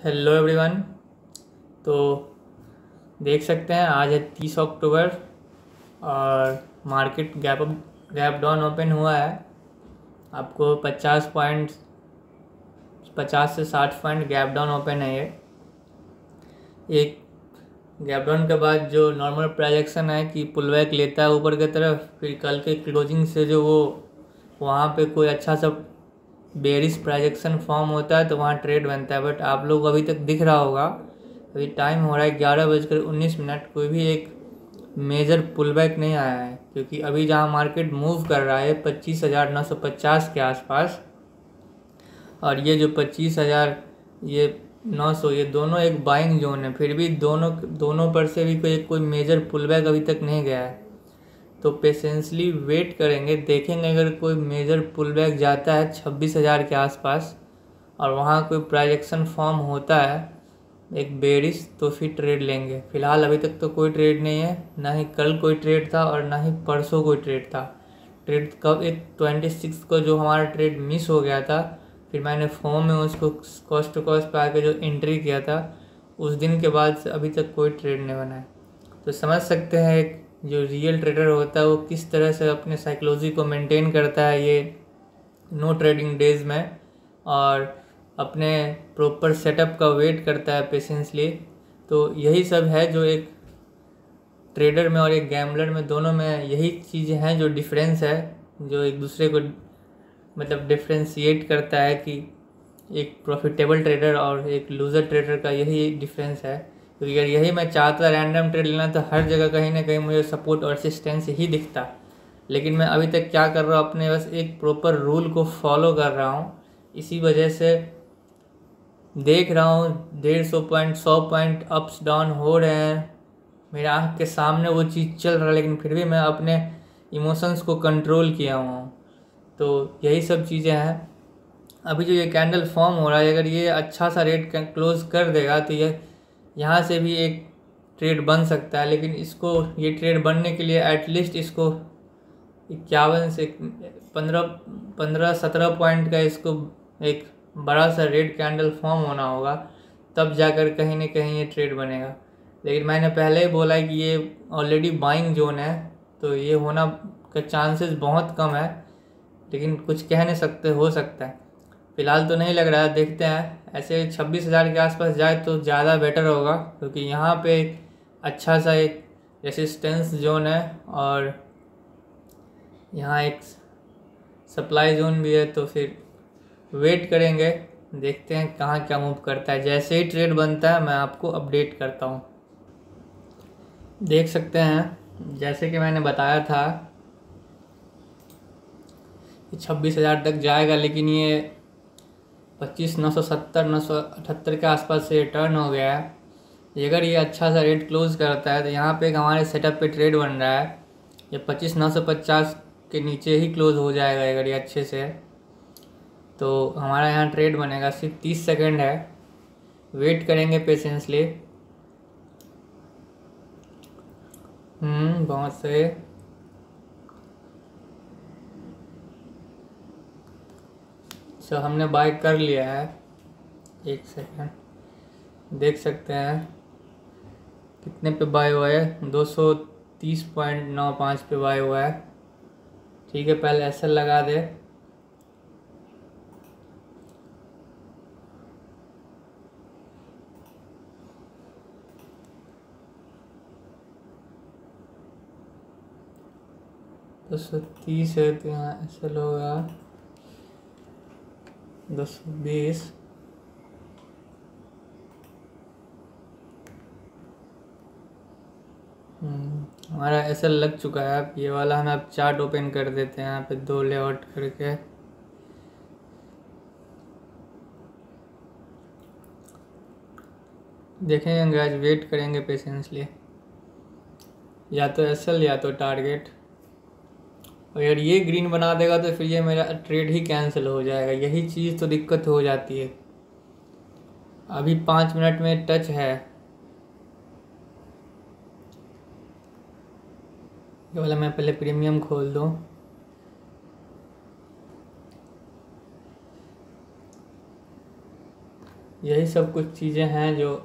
Hello everyone. तो देख सकते हैं आज है 30 अक्टूबर और मार्केट गैप डाउन ओपन हुआ है। आपको 50 से 60 पॉइंट गैप डाउन ओपन है। ये एक गैप डाउन के बाद जो नॉर्मल प्रोजेक्शन है कि पुल बैक लेता है ऊपर की तरफ, फिर कल के क्लोजिंग से जो वो वहाँ पे कोई अच्छा सा बेरिश प्रोजेक्शन फॉर्म होता है तो वहाँ ट्रेड बनता है। बट आप लोग अभी तक दिख रहा होगा, अभी टाइम हो रहा है 11:19, कोई भी एक मेजर पुल बैक नहीं आया है, क्योंकि अभी जहाँ मार्केट मूव कर रहा है 25,950 के आसपास, और ये जो 25,900 ये दोनों एक बाइंग जोन है। फिर भी दोनों पर से भी कोई मेजर पुल बैक अभी तक नहीं गया है। तो पेशेंसली वेट करेंगे, देखेंगे अगर कोई मेजर पुल बैक जाता है 26,000 के आसपास और वहाँ कोई प्रोजेक्शन फॉर्म होता है एक बेरिश, तो फिर ट्रेड लेंगे। फिलहाल अभी तक तो कोई ट्रेड नहीं है, ना ही कल कोई ट्रेड था और ना ही परसों कोई ट्रेड था। ट्रेड कब, एक 26 को जो हमारा ट्रेड मिस हो गया था, फिर मैंने फॉर्म में उसको कॉस्ट टू कॉस्ट पे आके जो एंट्री किया था, उस दिन के बाद से अभी तक कोई ट्रेड नहीं बना है। तो समझ सकते हैं एक जो रियल ट्रेडर होता है वो किस तरह से अपने साइकोलॉजी को मेंटेन करता है ये नो ट्रेडिंग डेज में, और अपने प्रॉपर सेटअप का वेट करता है पेशेंसली। तो यही सब है जो एक ट्रेडर में और एक गैम्बलर में, दोनों में यही चीज़ें हैं जो डिफरेंस है, जो एक दूसरे को मतलब डिफ्रेंशिएट करता है कि एक प्रॉफिटेबल ट्रेडर और एक लूज़र ट्रेडर का यही डिफरेंस है। तो अगर यही मैं चाहता रैंडम ट्रेड लेना तो हर जगह कहीं ना कहीं मुझे सपोर्ट और रेसिस्टेंस ही दिखता। लेकिन मैं अभी तक क्या कर रहा हूँ, अपने बस एक प्रॉपर रूल को फॉलो कर रहा हूँ। इसी वजह से देख रहा हूँ 150 पॉइंट 100 पॉइंट अप्स डाउन हो रहे हैं, मेरे आँख के सामने वो चीज़ चल रहा है, लेकिन फिर भी मैं अपने इमोशंस को कंट्रोल किया हुआ हूँ। तो यही सब चीज़ें हैं। अभी जो ये कैंडल फॉर्म हो रहा है, अगर ये अच्छा सा रेट क्लोज कर देगा तो ये यहाँ से भी एक ट्रेड बन सकता है। लेकिन इसको ये ट्रेड बनने के लिए एटलीस्ट इसको 51 से 15-17 पॉइंट का इसको एक बड़ा सा रेड कैंडल फॉर्म होना होगा, तब जाकर कहीं ना कहीं ये ट्रेड बनेगा। लेकिन मैंने पहले ही बोला है कि ये ऑलरेडी बाइंग जोन है, तो ये होना का चांसेस बहुत कम है, लेकिन कुछ कह नहीं सकते, हो सकता है। फिलहाल तो नहीं लग रहा है, देखते हैं। ऐसे 26,000 के आसपास जाए तो ज़्यादा बेटर होगा, क्योंकि यहाँ पे एक अच्छा सा एक रेसिस्टेंस जोन है और यहाँ एक सप्लाई जोन भी है। तो फिर वेट करेंगे, देखते हैं कहाँ क्या मूव करता है। जैसे ही ट्रेड बनता है मैं आपको अपडेट करता हूँ। देख सकते हैं जैसे कि मैंने बताया था कि 26,000 तक जाएगा, लेकिन ये 25,970 978 के आसपास से टर्न हो गया है। अगर ये अच्छा सा रेट क्लोज करता है तो यहाँ पे एक हमारे सेटअप पे ट्रेड बन रहा है, ये 25,950 के नीचे ही क्लोज हो जाएगा अगर ये अच्छे से है। तो हमारा यहाँ ट्रेड बनेगा, सिर्फ 30 सेकंड है, वेट करेंगे पेशेंसली। बहुत सही। सो हमने बाय कर लिया है। एक सेकंड, देख सकते हैं कितने पे बाय हुआ है, 230.95 पे बाय हुआ है। ठीक है, पहले एसएल लगा दे। दो 230 है तो यहाँ एसएल होगा 220। हमारा एसएल लग चुका है। अब ये वाला हम अब चार्ट ओपन कर देते हैं यहाँ पे 2 लेआउट करके। देखेंगे गाइस, वेट करेंगे पेशेंसली, या तो एसएल या तो टारगेट। और अगर ये ग्रीन बना देगा तो फिर ये मेरा ट्रेड ही कैंसिल हो जाएगा। यही चीज़ तो दिक्कत हो जाती है। अभी 5 मिनट में टच है, ये वाला मैं पहले प्रीमियम खोल दूँ। यही सब कुछ चीज़ें हैं जो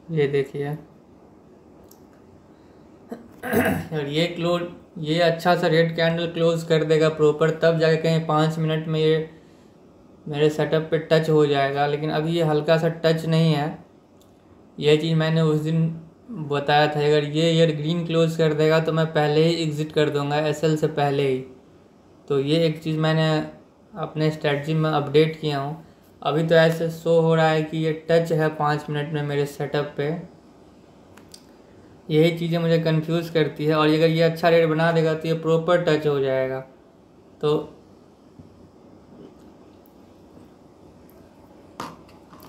ये देखिए। और ये अच्छा सा रेड कैंडल क्लोज कर देगा प्रॉपर, तब जाके कहीं 5 मिनट में ये मेरे सेटअप पे टच हो जाएगा। लेकिन अभी ये हल्का सा टच नहीं है। यह चीज़ मैंने उस दिन बताया था, अगर ये ग्रीन क्लोज कर देगा तो मैं पहले ही एग्ज़िट कर दूंगा एसएल से पहले ही। तो ये एक चीज़ मैंने अपने स्ट्रेटजी में अपडेट किया हूँ। अभी तो ऐसे शो हो रहा है कि ये टच है 5 मिनट में मेरे सेटअप पे। यही चीज़ें मुझे कंफ्यूज करती है। और अगर ये अच्छा रेट बना देगा तो ये प्रॉपर टच हो जाएगा। तो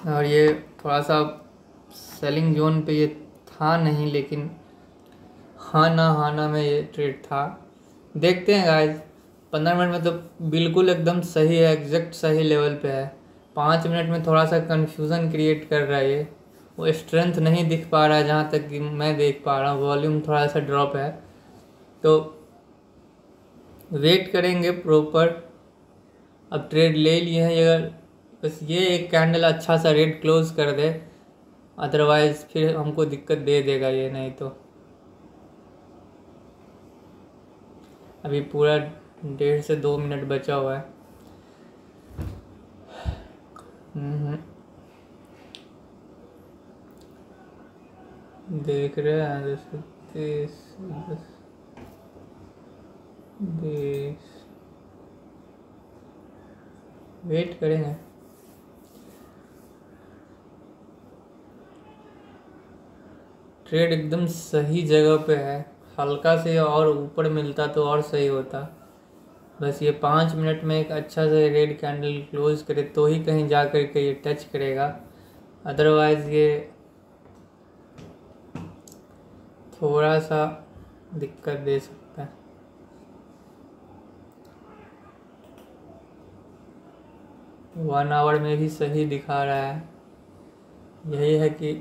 और ये थोड़ा सा सेलिंग जोन पे ये था नहीं, लेकिन हाना में ये ट्रेड था। देखते हैं गाइस, 15 मिनट में तो बिल्कुल एकदम सही है, एग्जैक्ट सही लेवल पे है। 5 मिनट में थोड़ा सा कंफ्यूजन क्रिएट कर रहा है ये, वो स्ट्रेंथ नहीं दिख पा रहा है जहाँ तक कि मैं देख पा रहा हूँ। वॉल्यूम थोड़ा सा ड्रॉप है, तो वेट करेंगे प्रॉपर। अब ट्रेड ले लिए हैं, अगर बस ये एक कैंडल अच्छा सा रेड क्लोज कर दे, अदरवाइज फिर हमको दिक्कत दे देगा ये। नहीं तो अभी पूरा 1.5 से 2 मिनट बचा हुआ है। देख रहे हैं 10 20 वेट करेंगे। ट्रेड एकदम सही जगह पे है, हल्का से और ऊपर मिलता तो और सही होता। बस ये 5 मिनट में एक अच्छा सा रेड कैंडल क्लोज करे तो ही कहीं जा कर के ये टच करेगा, अदरवाइज ये थोड़ा सा दिक्कत दे सकता है। वन आवर में भी सही दिखा रहा है। यही है कि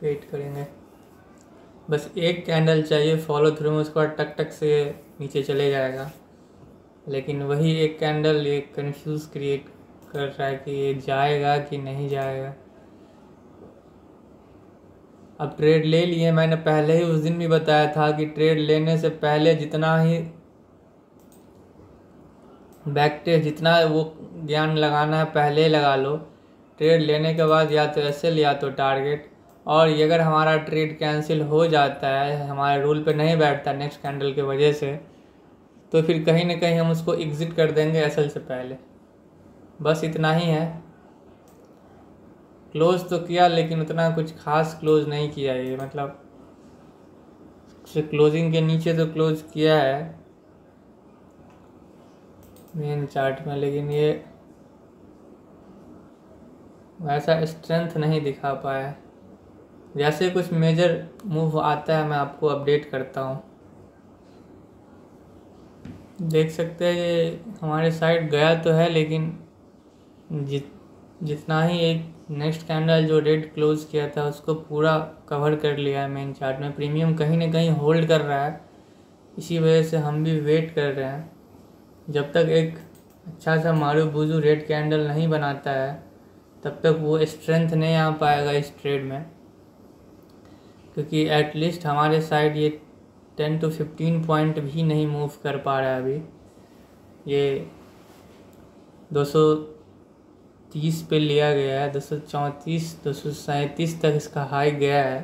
वेट करेंगे। बस एक कैंडल चाहिए फॉलो थ्रू में, उसके बाद टक टक से नीचे चले जाएगा। लेकिन वही एक कैंडल ये कंफ्यूज क्रिएट कर रहा है कि ये जाएगा कि नहीं जाएगा। अब ट्रेड ले लिए, मैंने पहले ही उस दिन भी बताया था कि ट्रेड लेने से पहले जितना ही बैक टेस्ट, जितना वो ज्ञान लगाना है पहले ही लगा लो। ट्रेड लेने के बाद या तो एसएल या तो टारगेट। और अगर हमारा ट्रेड कैंसिल हो जाता है, हमारे रूल पे नहीं बैठता नेक्स्ट कैंडल की वजह से, तो फिर कहीं ना कहीं हम उसको एग्ज़िट कर देंगे एसएल से पहले। बस इतना ही है। क्लोज तो किया लेकिन उतना कुछ खास क्लोज नहीं किया ये, मतलब क्लोजिंग के नीचे तो क्लोज किया है मेन चार्ट में, लेकिन ये वैसा स्ट्रेंथ नहीं दिखा पाया। जैसे कुछ मेजर मूव आता है मैं आपको अपडेट करता हूँ। देख सकते हैं ये हमारे साइड गया तो है, लेकिन जितना ही एक नेक्स्ट कैंडल जो रेड क्लोज किया था उसको पूरा कवर कर लिया है मेन चार्ट में। प्रीमियम कहीं ना कहीं होल्ड कर रहा है, इसी वजह से हम भी वेट कर रहे हैं। जब तक एक अच्छा सा मारू बुजू रेड कैंडल नहीं बनाता है तब तक वो स्ट्रेंथ नहीं आ पाएगा इस ट्रेड में, क्योंकि एटलीस्ट हमारे साइड ये 10 to 15 पॉइंट भी नहीं मूव कर पा रहा है अभी। ये 230 पे लिया गया है, 234 237 तक इसका हाई गया है,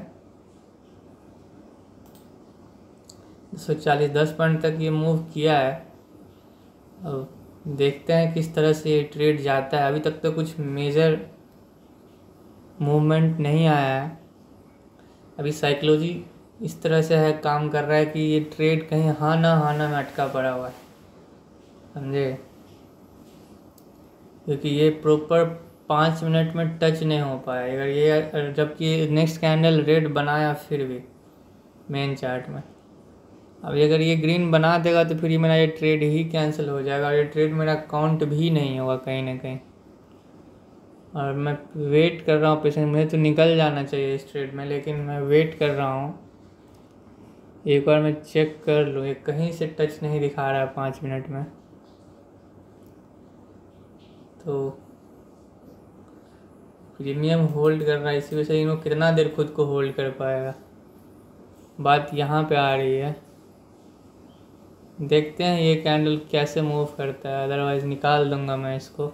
240 10 पॉइंट तक ये मूव किया है। अब देखते हैं किस तरह से ये ट्रेड जाता है। अभी तक तो कुछ मेजर मूवमेंट नहीं आया है। अभी साइकोलॉजी इस तरह से है, काम कर रहा है कि ये ट्रेड कहीं हाँ ना में अटका पड़ा हुआ है, समझे, क्योंकि ये प्रॉपर 5 मिनट में टच नहीं हो पाया। अगर ये जबकि नेक्स्ट कैंडल रेड बनाया फिर भी मेन चार्ट में, अभी अगर ये ग्रीन बना देगा तो फिर मेरा ये ट्रेड ही कैंसिल हो जाएगा और ये ट्रेड मेरा काउंट भी नहीं होगा कहीं ना कहीं। और मैं वेट कर रहा हूँ पेशेंट, मुझे तो निकल जाना चाहिए इस ट्रेड में, लेकिन मैं वेट कर रहा हूँ। एक बार मैं चेक कर लूँ, ये कहीं से टच नहीं दिखा रहा है 5 मिनट में, तो प्रीमियम होल्ड कर रहा है। इसी वजह से इन्हों कितना देर खुद को होल्ड कर पाएगा, बात यहाँ पे आ रही है। देखते हैं ये कैंडल कैसे मूव करता है, अदरवाइज निकाल दूंगा मैं इसको।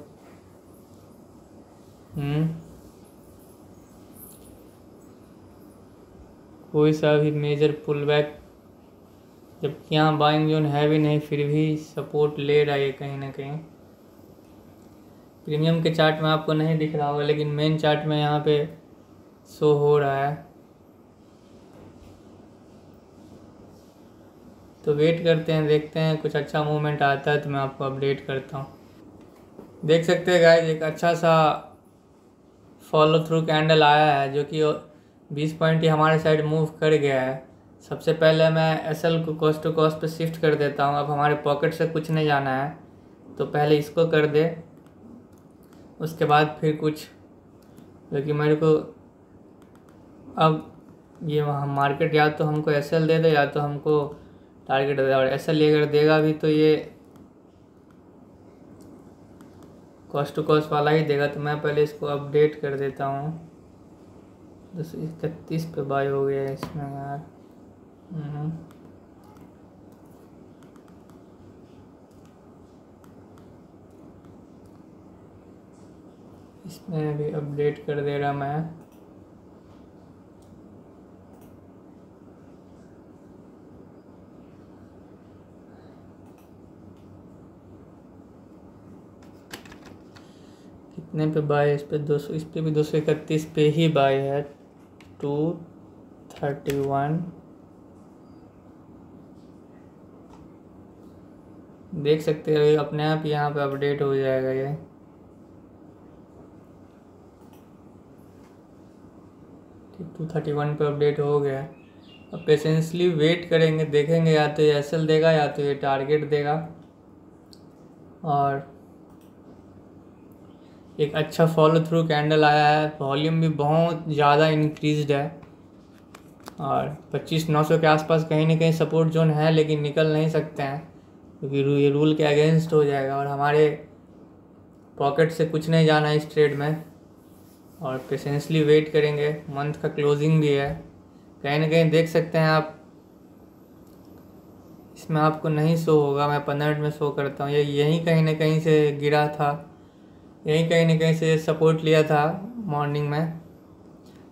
कोई सा भी मेजर पुल बैक, जबकि यहाँ बाइंग जोन है भी नहीं, फिर भी सपोर्ट ले रहा है कहीं ना कहीं। प्रीमियम के चार्ट में आपको नहीं दिख रहा होगा, लेकिन मेन चार्ट में यहाँ पे शो हो रहा है। तो वेट करते हैं, देखते हैं कुछ अच्छा मूवमेंट आता है तो मैं आपको अपडेट करता हूँ। देख सकते हैं गाइस, एक अच्छा सा फॉलो थ्रू कैंडल आया है जो कि 20 पॉइंट ही हमारे साइड मूव कर गया है। सबसे पहले मैं एसएल को कॉस्ट टू कॉस्ट पे शिफ्ट कर देता हूँ। अब हमारे पॉकेट से कुछ नहीं जाना है, तो पहले इसको कर दे, उसके बाद फिर कुछ, क्योंकि मेरे को अब ये वहाँ मार्केट या तो हमको एसएल दे दे या तो हमको टारगेट दे, और एसएल अगर देगा भी तो ये कॉस्ट टू कॉस्ट वाला ही देगा। तो मैं पहले इसको अपडेट कर देता हूँ। 231 पे बाय हो गया है इसमें यार। इसमें भी अपडेट कर दे रहा मैं। कितने पे बाय है इस पे? 200, इस पे भी 231 पे ही बाय है। 231 देख सकते हैं, अपने आप यहाँ पे अपडेट हो जाएगा ये। ठीक, 231 पे अपडेट हो गया। अब पेशेंसली वेट करेंगे, देखेंगे या तो ये एसएल देगा या तो ये टारगेट देगा। और एक अच्छा फॉलो थ्रू कैंडल आया है, वॉल्यूम भी बहुत ज़्यादा इंक्रीज्ड है और 25,900 के आसपास कहीं ना कहीं सपोर्ट जोन है, लेकिन निकल नहीं सकते हैं क्योंकि ये रूल के अगेंस्ट हो जाएगा और हमारे पॉकेट से कुछ नहीं जाना है इस ट्रेड में। और पेशेंसली वेट करेंगे, मंथ का क्लोजिंग भी है। कहीं ना कहीं देख सकते हैं आप, इसमें आपको नहीं शो होगा, मैं 15 मिनट में शो करता हूँ। ये यहीं कहीं ना कहीं से गिरा था, यहीं कहीं ना कहीं से सपोर्ट लिया था मॉर्निंग में।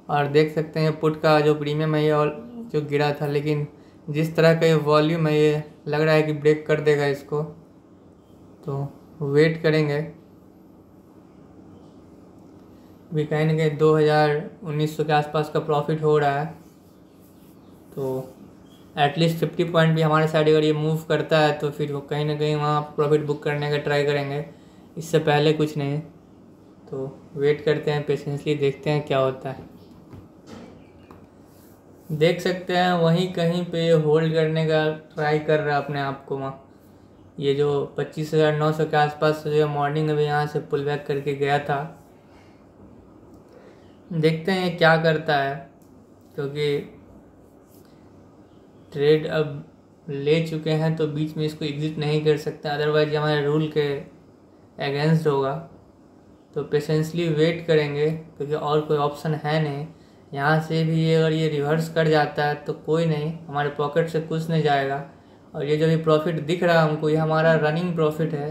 और देख सकते हैं पुट का जो प्रीमियम है ये और जो गिरा था, लेकिन जिस तरह का ये वॉल्यूम है ये लग रहा है कि ब्रेक कर देगा इसको, तो वेट करेंगे। अभी कहीं ना कहीं 2,1900 के आसपास का प्रॉफिट हो रहा है, तो एटलीस्ट 50 पॉइंट भी हमारे साइड अगर ये मूव करता है तो फिर वो कहीं ना कहीं वहाँ प्रॉफिट बुक करने का ट्राई करेंगे, इससे पहले कुछ नहीं। तो वेट करते हैं पेशेंसली, देखते हैं क्या होता है। देख सकते हैं वहीं कहीं पे होल्ड करने का ट्राई कर रहा है अपने आप को। वहाँ ये जो 25,900 के आसपास जो मॉर्निंग में भी यहाँ से पुल बैक करके गया था, देखते हैं क्या करता है, क्योंकि ट्रेड अब ले चुके हैं तो बीच में इसको एग्जिट नहीं कर सकते, अदरवाइज हमारे रूल के अगेंस्ट होगा। तो पेशेंसली वेट करेंगे क्योंकि और कोई ऑप्शन है नहीं। यहाँ से भी अगर ये रिवर्स कर जाता है तो कोई नहीं, हमारे पॉकेट से कुछ नहीं जाएगा। और ये जो भी प्रॉफिट दिख रहा है हमको, ये हमारा रनिंग प्रॉफिट है,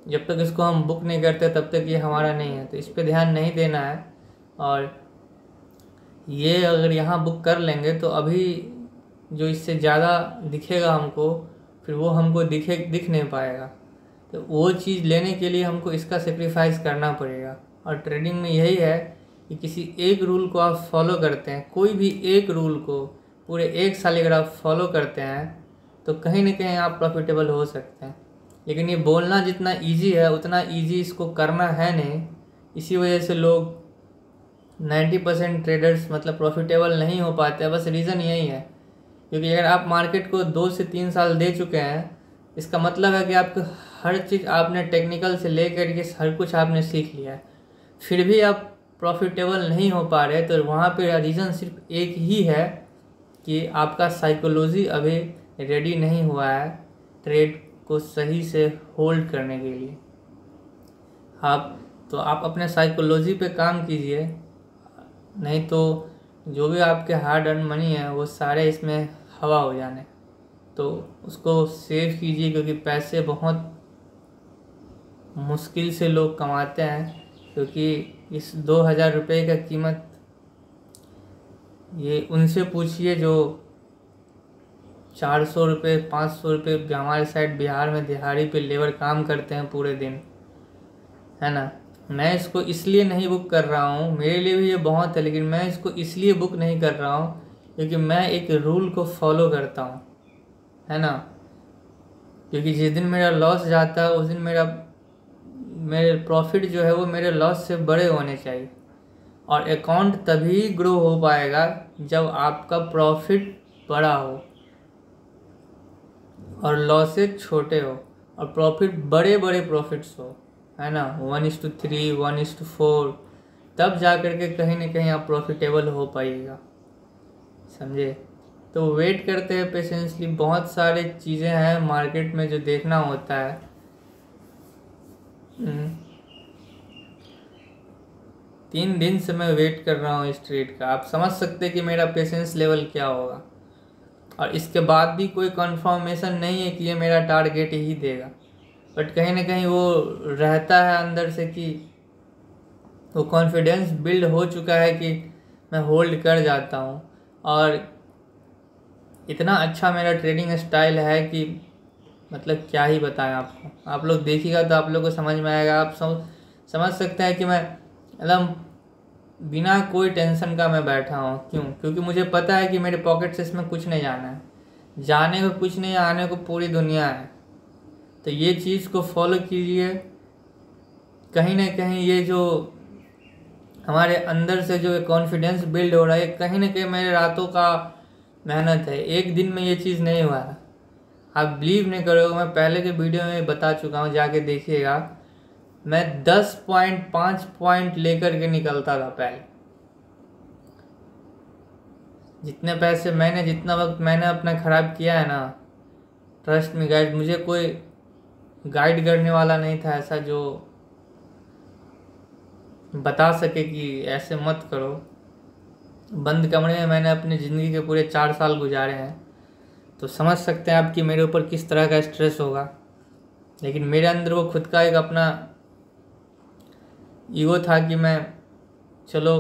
जब तक इसको हम बुक नहीं करते तब तक ये हमारा नहीं है, तो इस पर ध्यान नहीं देना है। और ये अगर यहाँ बुक कर लेंगे तो अभी जो इससे ज़्यादा दिखेगा हमको, फिर वो हमको दिख नहीं पाएगा। तो वो चीज़ लेने के लिए हमको इसका सेक्रीफाइस करना पड़ेगा। और ट्रेडिंग में यही है कि किसी एक रूल को आप फॉलो करते हैं, कोई भी एक रूल को पूरे 1 साल अगर आप फॉलो करते हैं तो कहीं ना कहीं आप प्रॉफिटेबल हो सकते हैं। लेकिन ये बोलना जितना इजी है उतना इजी इसको करना है नहीं। इसी वजह से लोग 90% ट्रेडर्स मतलब प्रॉफिटेबल नहीं हो पाते हैं। बस रीज़न यही है, क्योंकि अगर आप मार्केट को 2 से 3 साल दे चुके हैं, इसका मतलब है कि आपको हर चीज़ आपने टेक्निकल से लेकर के हर कुछ आपने सीख लिया है, फिर भी आप प्रॉफिटेबल नहीं हो पा रहे। तो वहाँ पे रीज़न सिर्फ एक ही है कि आपका साइकोलॉजी अभी रेडी नहीं हुआ है ट्रेड को सही से होल्ड करने के लिए। आप अपने साइकोलॉजी पे काम कीजिए, नहीं तो जो भी आपके हार्ड अर्न मनी है वो सारे इसमें हवा हो जाने। तो उसको सेव कीजिए, क्योंकि पैसे बहुत मुश्किल से लोग कमाते हैं। क्योंकि इस 2000 रुपये का कीमत, ये उनसे पूछिए जो 400 रुपये 500 रुपये हमारे साइड बिहार में दिहाड़ी पे लेबर काम करते हैं पूरे दिन, है ना। मैं इसको इसलिए नहीं बुक कर रहा हूँ, मेरे लिए भी ये बहुत है, लेकिन मैं इसको इसलिए बुक नहीं कर रहा हूँ क्योंकि मैं एक रूल को फॉलो करता हूँ, है ना। क्योंकि जिस दिन मेरा लॉस जाता है उस दिन मेरे प्रॉफिट जो है वो मेरे लॉस से बड़े होने चाहिए। और अकाउंट तभी ग्रो हो पाएगा जब आपका प्रॉफिट बड़ा हो और लॉसेज छोटे हो, और प्रॉफिट बड़े बड़े प्रॉफिट्स हो, है ना, 1:3 1:4, तब जा कर के कहीं ना कहीं आप प्रॉफिटेबल हो पाइएगा, समझे। तो वेट करते हैं पेशेंसली। बहुत सारे चीज़ें हैं मार्केट में जो देखना होता है। 3 दिन से मैं वेट कर रहा हूँ इस ट्रेड का। आप समझ सकते हैं कि मेरा पेशेंस लेवल क्या होगा। और इसके बाद भी कोई कंफर्मेशन नहीं है कि ये मेरा टारगेट ही देगा, बट कहीं ना कहीं वो रहता है अंदर से कि वो कॉन्फिडेंस बिल्ड हो चुका है कि मैं होल्ड कर जाता हूँ। और इतना अच्छा मेरा ट्रेडिंग स्टाइल है कि मतलब क्या ही बताएं आपको। आप लोग देखिएगा तो आप लोग को समझ में आएगा। आप समझ सकते हैं कि मैं एकदम बिना कोई टेंशन का मैं बैठा हूँ। क्यों? क्योंकि मुझे पता है कि मेरे पॉकेट से इसमें कुछ नहीं जाना है, जाने को कुछ नहीं, आने को पूरी दुनिया है। तो ये चीज़ को फॉलो कीजिए। कहीं ना कहीं ये जो हमारे अंदर से जो कॉन्फिडेंस बिल्ड हो रहा है, कहीं ना कहीं मेरे रातों का मेहनत है। एक दिन में ये चीज़ नहीं हुआ है। आप बिलीव नहीं करोगे, मैं पहले के वीडियो में बता चुका हूँ, जाके देखिएगा। मैं 10.5 पॉइंट लेकर के निकलता था पहले। जितने पैसे मैंने, जितना वक्त मैंने अपना ख़राब किया है ना, ट्रस्ट में गाइड, मुझे कोई गाइड करने वाला नहीं था ऐसा जो बता सके कि ऐसे मत करो। बंद कमरे में मैंने अपनी ज़िंदगी के पूरे 4 साल गुजारे हैं, तो समझ सकते हैं आप कि मेरे ऊपर किस तरह का स्ट्रेस होगा। लेकिन मेरे अंदर वो खुद का एक अपना ईगो था कि मैं, चलो,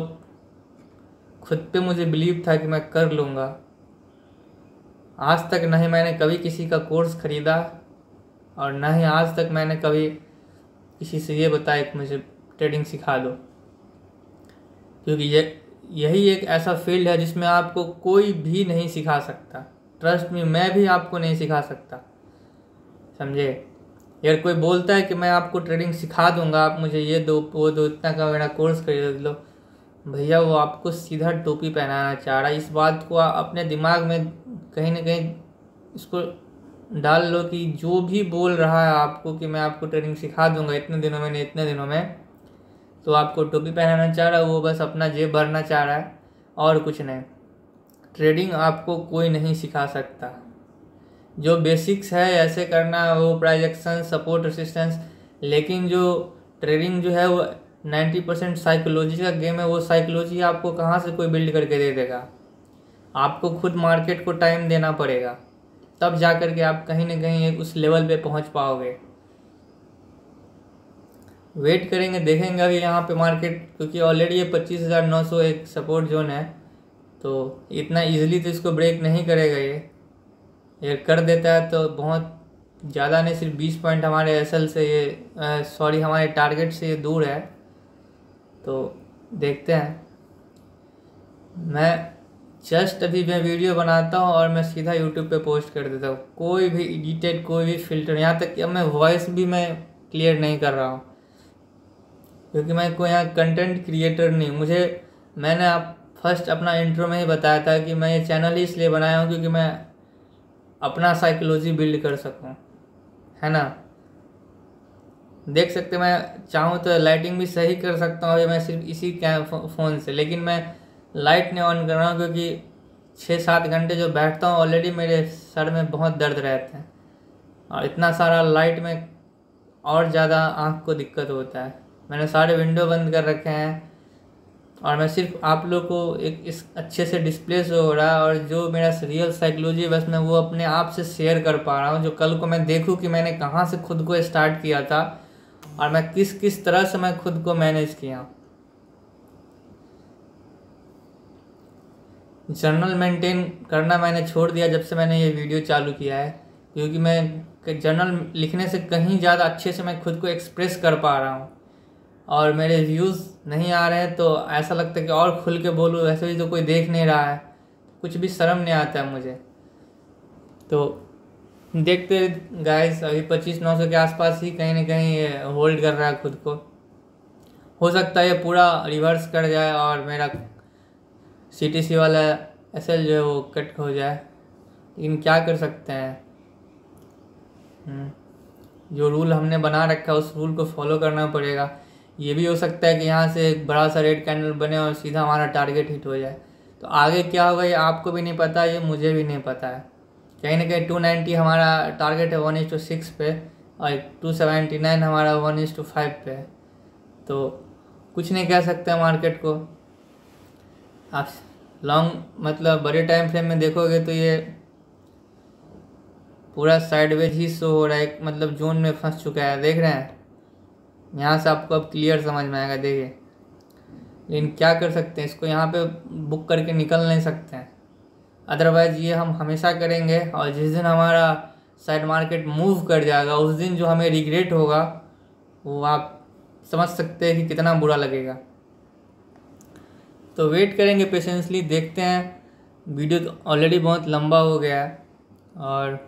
खुद पे मुझे बिलीव था कि मैं कर लूँगा। आज तक नहीं मैंने कभी किसी का कोर्स ख़रीदा, और ना ही आज तक मैंने कभी किसी से ये बताया कि मुझे ट्रेडिंग सिखा दो। क्योंकि यही एक ऐसा फील्ड है जिसमें आपको कोई भी नहीं सिखा सकता। ट्रस्ट में, मैं भी आपको नहीं सिखा सकता, समझे। यार कोई बोलता है कि मैं आपको ट्रेडिंग सिखा दूंगा, आप मुझे ये दो वो दो, इतना का मेरा कोर्स खरीद लो, भैया वो आपको सीधा टोपी पहनाना चाह रहा है। इस बात को अपने दिमाग में कहीं ना कहीं इसको डाल लो कि जो भी बोल रहा है आपको कि मैं आपको ट्रेडिंग सिखा दूंगा इतने दिनों में, तो आपको टोपी पहनाना चाह रहा है, वो बस अपना जेब भरना चाह रहा है और कुछ नहीं। ट्रेडिंग आपको कोई नहीं सिखा सकता। जो बेसिक्स है ऐसे करना, वो प्राइस एक्शन, सपोर्ट, रेसिस्टेंस, लेकिन जो ट्रेडिंग जो है वो 90% साइकोलॉजी का गेम है। वो साइकोलॉजी आपको कहाँ से कोई बिल्ड करके दे देगा? आपको खुद मार्केट को टाइम देना पड़ेगा, तब जा कर के आप कहीं ना कहीं उस लेवल पे पहुंच पाओगे। वेट करेंगे, देखेंगे अभी यहाँ पे मार्केट, क्योंकि ऑलरेडी ये 25,900 एक सपोर्ट जोन है, तो इतना इजीली तो इसको ब्रेक नहीं करेगा ये कर देता है तो बहुत ज़्यादा नहीं, सिर्फ 20 पॉइंट हमारे एसएल से ये सॉरी हमारे टारगेट से ये दूर है। तो देखते हैं। मैं जस्ट अभी मैं वीडियो बनाता हूँ और मैं सीधा यूट्यूब पे पोस्ट कर देता हूँ, कोई भी एडिटेड कोई भी फिल्टर, यहाँ तक कि अब मैं वॉइस भी मैं क्लियर नहीं कर रहा हूँ, क्योंकि मैं कोई यहाँ कंटेंट क्रिएटर नहीं। मैंने आप फर्स्ट अपना इंट्रो में ही बताया था कि मैं ये चैनल ही इसलिए बनाया हूँ क्योंकि मैं अपना साइकोलॉजी बिल्ड कर सकूँ, है ना। देख सकते मैं चाहूँ तो लाइटिंग भी सही कर सकता हूँ, मैं सिर्फ इसी फ़ोन से, लेकिन मैं लाइट नहीं ऑन कर रहा हूँ क्योंकि 6-7 घंटे जो बैठता हूँ ऑलरेडी मेरे सर में बहुत दर्द रहता है, और इतना सारा लाइट में और ज़्यादा आँख को दिक्कत होता है। मैंने सारे विंडो बंद कर रखे हैं और मैं सिर्फ आप लोग को एक इस अच्छे से डिस्प्ले से हो रहा है, और जो मेरा रियल साइकोलॉजी बस मैं वो अपने आप से शेयर कर पा रहा हूँ, जो कल को मैं देखूँ कि मैंने कहाँ से खुद को स्टार्ट किया था और मैं किस किस तरह से मैं खुद को मैनेज किया। जर्नल मेंटेन करना मैंने छोड़ दिया जब से मैंने ये वीडियो चालू किया है, क्योंकि मैं जर्नल लिखने से कहीं ज़्यादा अच्छे से मैं खुद को एक्सप्रेस कर पा रहा हूँ, और मेरे व्यूज़ नहीं आ रहे हैं तो ऐसा लगता है कि और खुल के बोलूँ, वैसे भी तो कोई देख नहीं रहा है, कुछ भी शर्म नहीं आता है मुझे। तो देखते गाइस, अभी 25,900 के आसपास ही कहीं ना कहीं ये होल्ड कर रहा है खुद को। हो सकता है ये पूरा रिवर्स कर जाए और मेरा CTC वाला SL जो है वो कट हो जाए, लेकिन क्या कर सकते हैं। जो रूल हमने बना रखा है उस रूल को फॉलो करना पड़ेगा। ये भी हो सकता है कि यहाँ से एक बड़ा सा रेड कैंडल बने और सीधा हमारा टारगेट हिट हो जाए, तो आगे क्या होगा ये आपको भी नहीं पता, ये मुझे भी नहीं पता है। कहीं ना कहीं 290 हमारा टारगेट है 1:6 पे, और 279 हमारा 1:5 पे है, तो कुछ नहीं कह सकते मार्केट को। आप लॉन्ग मतलब बड़े टाइम फ्रेम में देखोगे तो ये पूरा साइडवेज ही शो हो रहा है, मतलब जोन में फंस चुका है, देख रहे हैं। यहाँ से आपको अब क्लियर समझ में आएगा, देखिए। लेकिन क्या कर सकते हैं, इसको यहाँ पे बुक करके निकल नहीं सकते हैं, अदरवाइज ये हम हमेशा करेंगे, और जिस दिन हमारा साइड मार्केट मूव कर जाएगा उस दिन जो हमें रिग्रेट होगा वो आप समझ सकते हैं कि कितना बुरा लगेगा। तो वेट करेंगे पेशेंसली, देखते हैं। वीडियो तो ऑलरेडी बहुत लंबा हो गया है और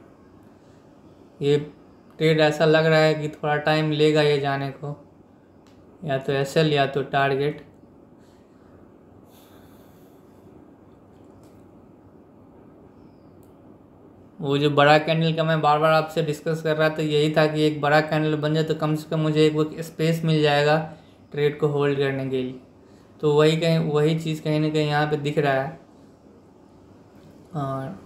ये ट्रेड ऐसा लग रहा है कि थोड़ा टाइम लेगा ये जाने को, या तो SL या तो टारगेट। वो जो बड़ा कैंडल का मैं बार बार आपसे डिस्कस कर रहा था, यही था कि एक बड़ा कैंडल बन जाए तो कम से कम मुझे एक वो स्पेस मिल जाएगा ट्रेड को होल्ड करने के लिए। तो वही चीज़ कहीं ना कहीं यहाँ पे दिख रहा है, और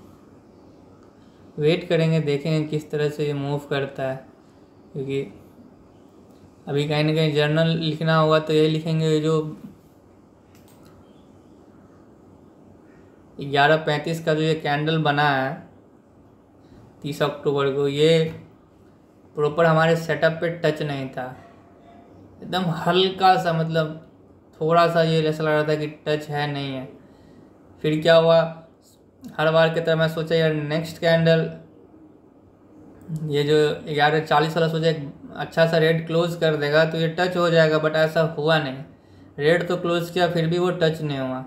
वेट करेंगे, देखेंगे किस तरह से ये मूव करता है। क्योंकि अभी कहीं ना कहीं जर्नल लिखना होगा तो यही लिखेंगे, जो 11:35 का जो ये कैंडल बना है 30 अक्टूबर को, ये प्रॉपर हमारे सेटअप पे टच नहीं था, एकदम हल्का सा, मतलब थोड़ा सा ये ऐसा लग रहा था कि टच है नहीं है। फिर क्या हुआ, हर बार की तरह मैं सोचा यार नेक्स्ट कैंडल ये जो 11:40 वाला सोचा एक अच्छा सा रेड क्लोज कर देगा तो ये टच हो जाएगा, बट ऐसा हुआ नहीं। रेड तो क्लोज किया फिर भी वो टच नहीं हुआ,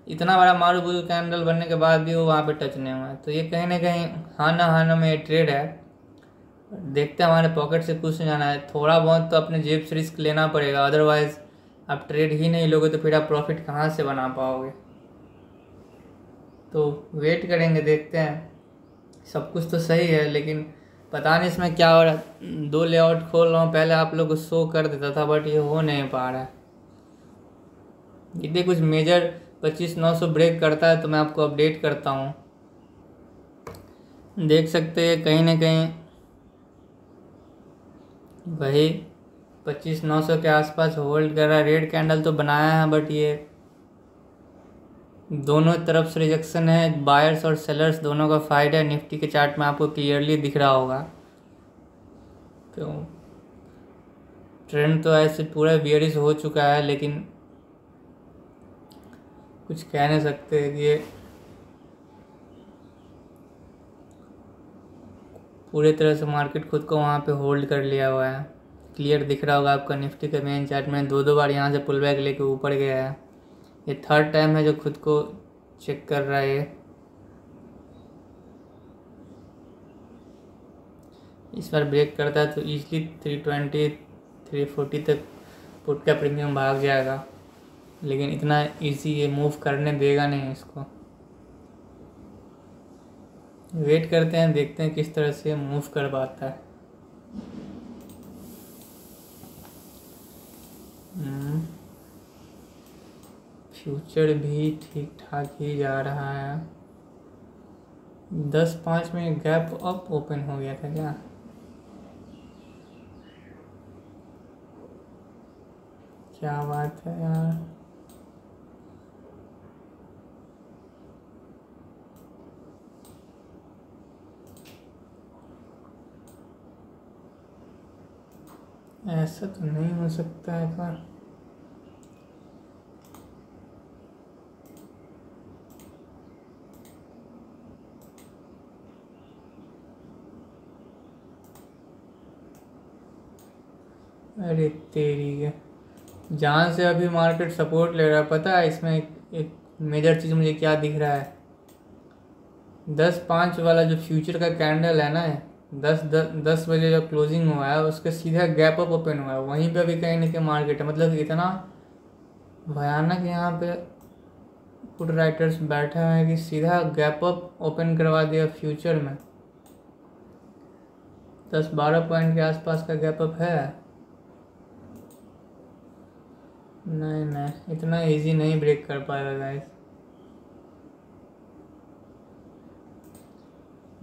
इतना बड़ा मारूबुरु कैंडल बनने के बाद भी वो वहाँ पे टच नहीं हुआ। तो ये कहीं ना कहीं हाना में ये ट्रेड है। देखते हैं, हमारे पॉकेट से कुछ नहीं जाना है, थोड़ा बहुत तो अपने जेब से रिस्क लेना पड़ेगा, अदरवाइज आप ट्रेड ही नहीं लोगे तो फिर आप प्रॉफिट कहाँ से बना पाओगे। तो वेट करेंगे, देखते हैं। सब कुछ तो सही है लेकिन पता नहीं इसमें क्या हो रहा है। 2 लेआउट खोल रहा हूँ, पहले आप लोग को शो कर देता था बट ये हो नहीं पा रहा है। यदि कुछ मेजर 25,900 ब्रेक करता है तो मैं आपको अपडेट करता हूँ। देख सकते हैं कहीं ना कहीं वही 25,900 के आसपास होल्ड कर रहा है। रेड कैंडल तो बनाया है बट ये दोनों तरफ से रिजेक्शन है, बायर्स और सेलर्स दोनों का फाइट है। निफ्टी के चार्ट में आपको क्लियरली दिख रहा होगा। तो ट्रेंड तो ऐसे पूरा बेयरिश हो चुका है, लेकिन कुछ कह नहीं सकते कि ये पूरे तरह से मार्केट खुद को वहाँ पे होल्ड कर लिया हुआ है। क्लियर दिख रहा होगा आपका निफ्टी का मेन चार्ट में, दो बार यहाँ से पुल बैक लेके ऊपर गया है। ये थर्ड टाइम है जो खुद को चेक कर रहा है ये। इस बार ब्रेक करता है तो ईजली 320 340 तक पुट का प्रीमियम भाग जाएगा, लेकिन इतना इजी ये मूव करने देगा नहीं इसको। वेट करते हैं, देखते हैं किस तरह से मूव कर पाता है। फ्यूचर भी ठीक ठाक ही जा रहा है। 10-5 में गैप अप ओपन हो गया था क्या? क्या बात है यार। ऐसा तो नहीं हो सकता है पर अरे तेरी है, जहाँ से अभी मार्केट सपोर्ट ले रहा है पता है इसमें एक मेजर चीज़ मुझे क्या दिख रहा है। 10-5 वाला जो फ्यूचर का कैंडल है ना, 10 बजे जो क्लोजिंग हुआ है उसके सीधा गैप अप ओपन हुआ है, वहीं पे अभी कहीं ना कहीं मार्केट है। मतलब इतना भयानक यहाँ पे पुट राइटर्स बैठे हुए हैं कि सीधा गैप अप ओपन करवा दिया फ्यूचर में। 10-12 पॉइंट के आसपास का गैप अप है। नहीं इतना इजी नहीं ब्रेक कर पाएगा गाइस।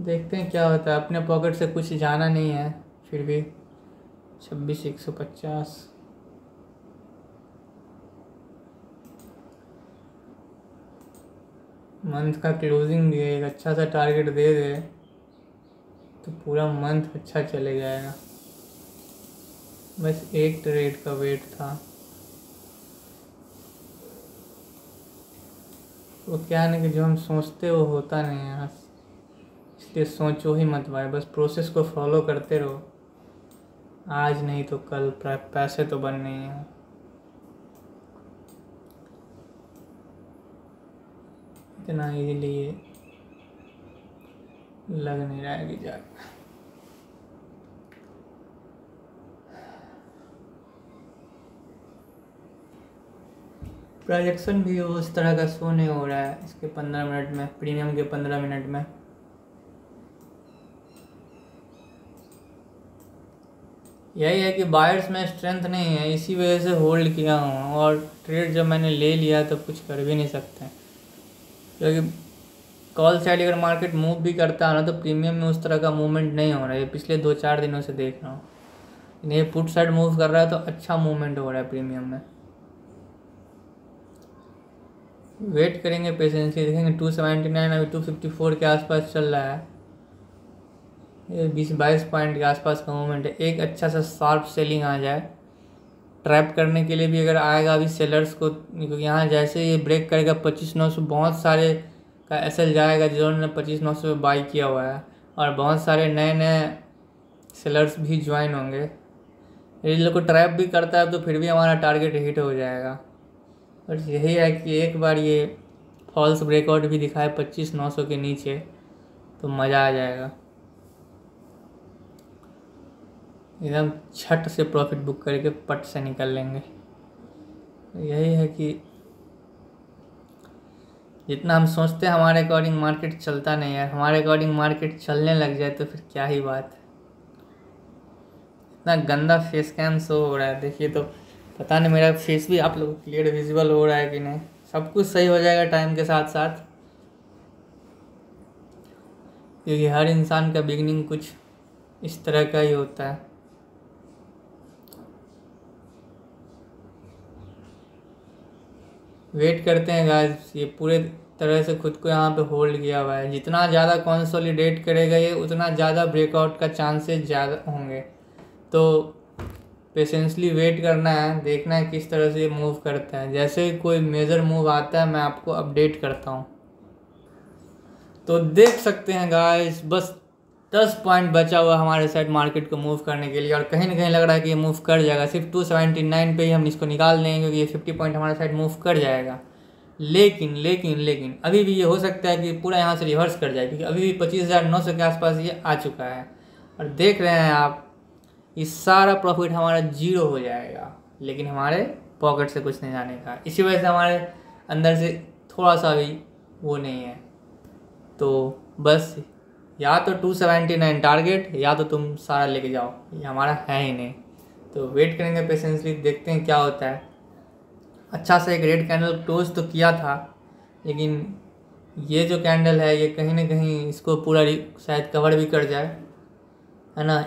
देखते हैं क्या होता है। अपने पॉकेट से कुछ जाना नहीं है, फिर भी 26,150 मंथ का क्लोजिंग भी एक अच्छा सा टारगेट दे दे तो पूरा मंथ अच्छा चले जाएगा। बस एक ट्रेड का वेट था। वो क्या है ना कि जो हम सोचते वो होता नहीं है, इसलिए सोचो ही मत भाई, बस प्रोसेस को फॉलो करते रहो। आज नहीं तो कल पैसे तो बनने ही हैं। इतना इजीली ये लग नहीं रहा है कि जाएगा। प्रोजेक्शन भी उस तरह का शो नहीं हो रहा है इसके 15 मिनट में, प्रीमियम के 15 मिनट में। यही है कि बायर्स में स्ट्रेंथ नहीं है, इसी वजह से होल्ड किया हूँ। और ट्रेड जब मैंने ले लिया तो कुछ कर भी नहीं सकते, क्योंकि कॉल साइड अगर मार्केट मूव भी करता है ना तो प्रीमियम में उस तरह का मूवमेंट नहीं हो रहा है। पिछले 2-4 दिनों से देख रहा हूँ ये पुट साइड मूव कर रहा है तो अच्छा मूवमेंट हो रहा है प्रीमियम में। वेट करेंगे पेशेंसली, देखेंगे 279 अभी 254 के आसपास चल रहा है। ये 20-22 पॉइंट के आसपास का मूवमेंट है। एक अच्छा सा शार्प सेलिंग आ जाए, ट्रैप करने के लिए भी अगर आएगा अभी सेलर्स को, क्योंकि यहाँ जैसे ये ब्रेक करेगा 25,900 बहुत सारे का एसएल जाएगा जिन्होंने 25,900 पे बाई किया हुआ है, और बहुत सारे नए सेलर्स भी ज्वाइन होंगे। ये लोग को ट्रैप भी करता है तो फिर भी हमारा टारगेट हिट हो जाएगा। बस यही है कि एक बार ये फॉल्स ब्रेकआउट भी दिखाए 25,900 के नीचे तो मज़ा आ जाएगा, एकदम छट से प्रॉफिट बुक करके पट से निकल लेंगे। यही है कि जितना हम सोचते हैं हमारे अकॉर्डिंग मार्केट चलता नहीं है, हमारे अकॉर्डिंग मार्केट चलने लग जाए तो फिर क्या ही बात है। इतना गंदा फेस कैम शो हो रहा है, देखिए तो पता नहीं मेरा फेस भी आप लोगों को क्लियर विजिबल हो रहा है कि नहीं। सब कुछ सही हो जाएगा टाइम के साथ साथ, क्योंकि हर इंसान का बिगिनिंग कुछ इस तरह का ही होता है। वेट करते हैं गाइस, ये पूरे तरह से खुद को यहाँ पे होल्ड किया हुआ है। जितना ज़्यादा कंसोलिडेट करेगा ये उतना ज़्यादा ब्रेकआउट का चांसेस ज़्यादा होंगे। तो पेशेंसली वेट करना है, देखना है किस तरह से ये मूव करता है। जैसे कोई मेजर मूव आता है मैं आपको अपडेट करता हूँ। तो देख सकते हैं गाइस, बस 10 पॉइंट बचा हुआ हमारे साइड मार्केट को मूव करने के लिए, और कहीं ना कहीं लग रहा है कि ये मूव कर जाएगा। सिर्फ 279 पे ही हम इसको निकाल देंगे क्योंकि ये 50 पॉइंट हमारे साइड मूव कर जाएगा। लेकिन लेकिन लेकिन अभी भी ये हो सकता है कि पूरा यहाँ से रिवर्स कर जाए, क्योंकि अभी भी 25,900 के आसपास ये आ चुका है। और देख रहे हैं आप, ये सारा प्रॉफिट हमारा जीरो हो जाएगा, लेकिन हमारे पॉकेट से कुछ नहीं जाने का। इसी वजह से हमारे अंदर से थोड़ा सा भी वो नहीं है। तो बस या तो 279 टारगेट, या तो तुम सारा लेके जाओ, ये हमारा है ही नहीं। तो वेट करेंगे पेशेंसली, देखते हैं क्या होता है। अच्छा सा एक रेड कैंडल क्लोज तो किया था, लेकिन ये जो कैंडल है ये कहीं ना कहीं इसको पूरा शायद कवर भी कर जाए, है ना।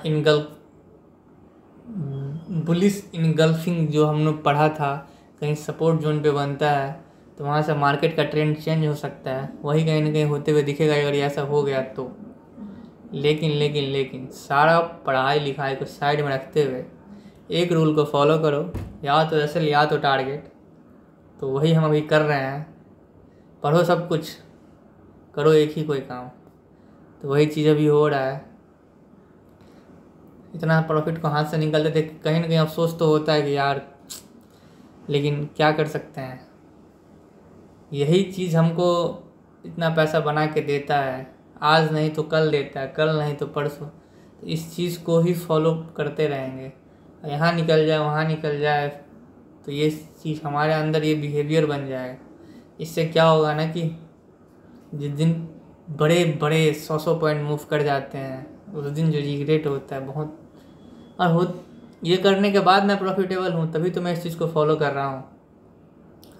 बुलिश इनगल्फिंग जो हम लोग पढ़ा था, कहीं सपोर्ट जोन पे बनता है तो वहाँ से मार्केट का ट्रेंड चेंज हो सकता है, वही कहीं ना कहीं होते हुए दिखेगा अगर ऐसा हो गया तो। लेकिन लेकिन लेकिन सारा पढ़ाई लिखाई को साइड में रखते हुए एक रूल को फॉलो करो, या तो एसएल या तो टारगेट। तो वही हम अभी कर रहे हैं। पढ़ो सब कुछ, करो एक ही कोई काम, तो वही चीज़ अभी हो रहा है। इतना प्रॉफिट को हाथ से निकलते थे, कहीं ना कहीं अफसोस तो होता है कि यार, लेकिन क्या कर सकते हैं। यही चीज़ हमको इतना पैसा बना के देता है, आज नहीं तो कल देता है, कल नहीं तो परसों। तो इस चीज़ को ही फॉलो करते रहेंगे, यहाँ निकल जाए वहाँ निकल जाए, तो ये चीज़ हमारे अंदर ये बिहेवियर बन जाए। इससे क्या होगा ना कि जिस दिन बड़े बड़े 100 पॉइंट मूव कर जाते हैं, उस दिन जो रिग्रेट होता है बहुत। और ये करने के बाद मैं प्रॉफिटेबल हूँ, तभी तो मैं इस चीज़ को फॉलो कर रहा हूँ।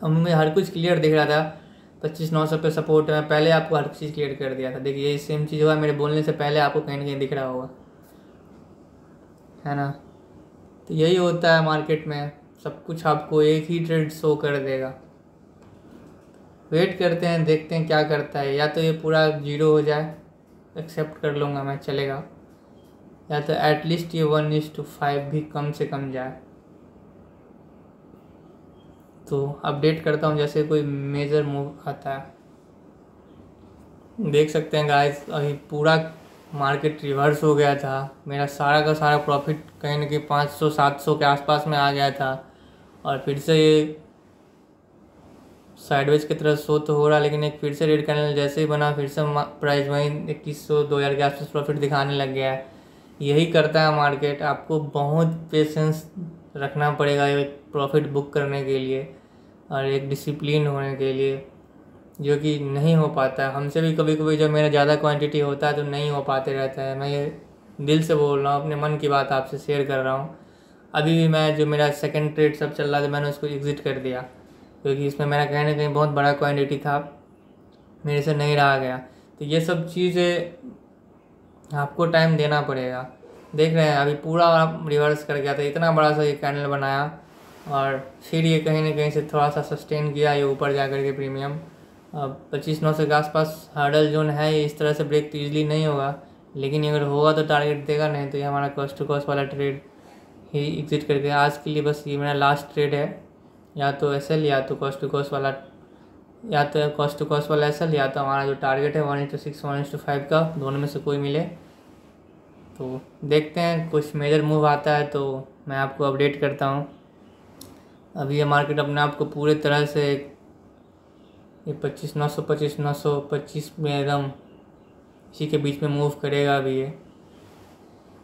अब मैं हर कुछ क्लियर दिख रहा था, 25,900 पे सपोर्ट है, पहले आपको हर चीज़ क्लियर कर दिया था। देखिए ये सेम चीज़ हुआ मेरे बोलने से पहले, आपको कहीं ना कहीं दिख रहा होगा, है ना। तो यही होता है मार्केट में, सब कुछ आपको एक ही ट्रेड शो कर देगा। वेट करते हैं, देखते हैं क्या करता है। या तो ये पूरा जीरो हो जाए, एक्सेप्ट कर लूँगा मैं, चलेगा। या तो एटलीस्ट ये 1:5 भी कम से कम जाए। तो अपडेट करता हूँ जैसे कोई मेजर मूव आता है। देख सकते हैं गाइस, अभी पूरा मार्केट रिवर्स हो गया था। मेरा सारा का सारा प्रॉफिट कहीं ना कहीं 500-700 के आसपास में आ गया था, और फिर से ये साइडवेज की तरह शो तो हो रहा, लेकिन एक फिर से रेड कैंडल जैसे ही बना, फिर से प्राइस वहीं 2100-2000 के आसपास प्रॉफिट दिखाने लग गया है। यही करता है मार्केट, आपको बहुत पेशेंस रखना पड़ेगा एक प्रॉफिट बुक करने के लिए, और एक डिसिप्लिन होने के लिए, जो कि नहीं हो पाता है हमसे भी। कभी कभी जब मेरा ज़्यादा क्वांटिटी होता है तो नहीं हो पाते रहता है। मैं ये दिल से बोल रहा हूँ, अपने मन की बात आपसे शेयर कर रहा हूँ। अभी भी मैं जो मेरा सेकंड ट्रेड सब चल रहा था, मैंने उसको एग्ज़िट कर दिया, क्योंकि इसमें मेरा कहीं ना कहीं बहुत बड़ा क्वांटिटी था, मेरे से नहीं रहा गया। तो ये सब चीज़ें आपको टाइम देना पड़ेगा। देख रहे हैं अभी पूरा रिवर्स कर गया था, इतना बड़ा सा ये कैंडल बनाया, और फिर ये कहीं ना कहीं से थोड़ा सा सस्टेन किया, ये ऊपर जा कर के प्रीमियम 25,900 के आसपास हर्डल जोन है। ये इस तरह से ब्रेक तो ईजिली नहीं होगा, लेकिन अगर होगा तो टारगेट देगा, नहीं तो ये हमारा कॉस्ट टू कॉस्ट वाला ट्रेड ही एग्जिट करके आज के लिए बस ये मेरा लास्ट ट्रेड है। या तो एसएल या तो कॉस्ट टू कॉस्ट वाला, या तो कॉस्ट टू कॉस्ट वाला एसएल, या तो हमारा जो टारगेट है 1:6 1:5 का, दोनों में से कोई मिले। तो देखते हैं, कुछ मेजर मूव आता है तो मैं आपको अपडेट करता हूँ। अभी ये मार्केट अपने आप को पूरे तरह से ये 25,900 25,925 में एकदम इसी के बीच में मूव करेगा। अभी ये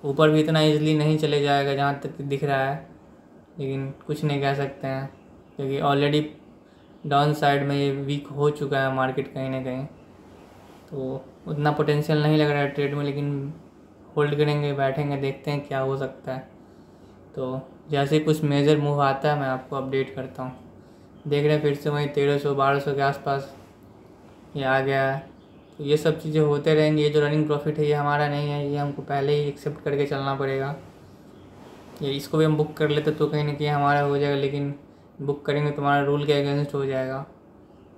ऊपर भी इतना इजीली नहीं चले जाएगा जहाँ तक दिख रहा है, लेकिन कुछ नहीं कह सकते हैं, क्योंकि ऑलरेडी डाउन साइड में ये वीक हो चुका है मार्केट कहीं ना कहीं। तो उतना पोटेंशियल नहीं लग रहा है ट्रेड में, लेकिन होल्ड करेंगे, बैठेंगे, देखते हैं क्या हो सकता है। तो जैसे कुछ मेजर मूव आता है मैं आपको अपडेट करता हूँ। देख रहे हैं फिर से वहीं 1300-1200 के आसपास ये आ गया है। तो ये सब चीज़ें होते रहेंगी। ये जो रनिंग प्रॉफिट है ये हमारा नहीं है, ये हमको पहले ही एक्सेप्ट करके चलना पड़ेगा। ये इसको भी हम बुक कर लेते तो कहीं ना कहीं हमारा हो जाएगा, लेकिन बुक करेंगे तो हमारा रूल के अगेंस्ट हो जाएगा।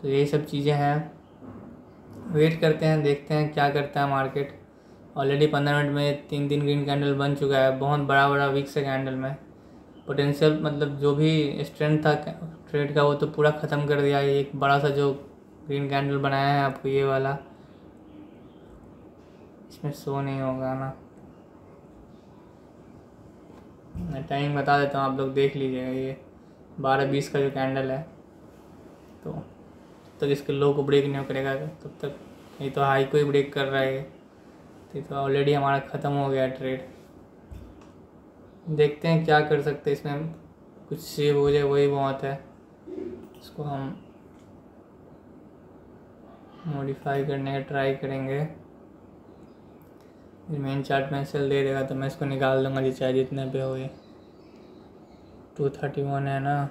तो यही सब चीज़ें हैं, वेट करते हैं, देखते हैं क्या करता है मार्केट। ऑलरेडी 15 मिनट में 3 ग्रीन कैंडल बन चुका है, बहुत बड़ा वीक से कैंडल में। पोटेंशियल मतलब जो भी स्ट्रेंथ था ट्रेड का वो तो पूरा ख़त्म कर दिया। ये एक बड़ा सा जो ग्रीन कैंडल बनाया है आपको ये वाला, इसमें शो नहीं होगा ना, मैं टाइम बता देता हूँ, आप लोग देख लीजिएगा। ये 12:20 का जो कैंडल है, तो जब तक इसके लो को ब्रेक नहीं करेगा तब तक, ये तो हाई को ही ब्रेक कर रहा है, तो ये तो ऑलरेडी हमारा ख़त्म हो गया ट्रेड। देखते हैं क्या कर सकते हैं इसमें, कुछ सेव हो जाए वही बहुत है। इसको हम मॉडिफाई करने का ट्राई करेंगे। मेन चार्ट में सेल दे देगा तो मैं इसको निकाल दूंगा जी, चाहे जितने पे हो। ये 231 है ना,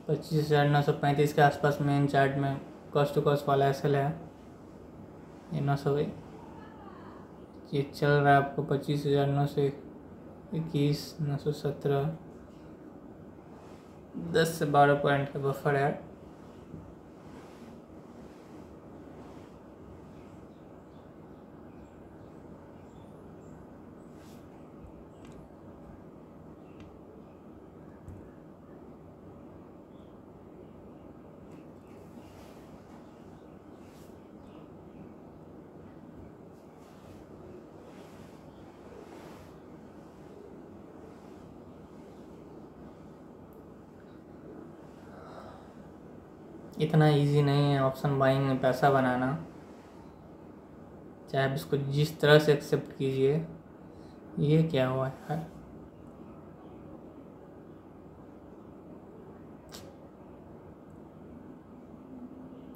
$25,935 के आसपास मेन चार्ट में कॉस्ट टू कॉस्ट वाला एसएल है। ये 900 ये चल रहा है आपको 25,921, 917, 10 से 12 पॉइंट का बफर है। इतना इजी नहीं है ऑप्शन बाइंग में पैसा बनाना, चाहे आप इसको जिस तरह से एक्सेप्ट कीजिए। ये क्या हुआ है,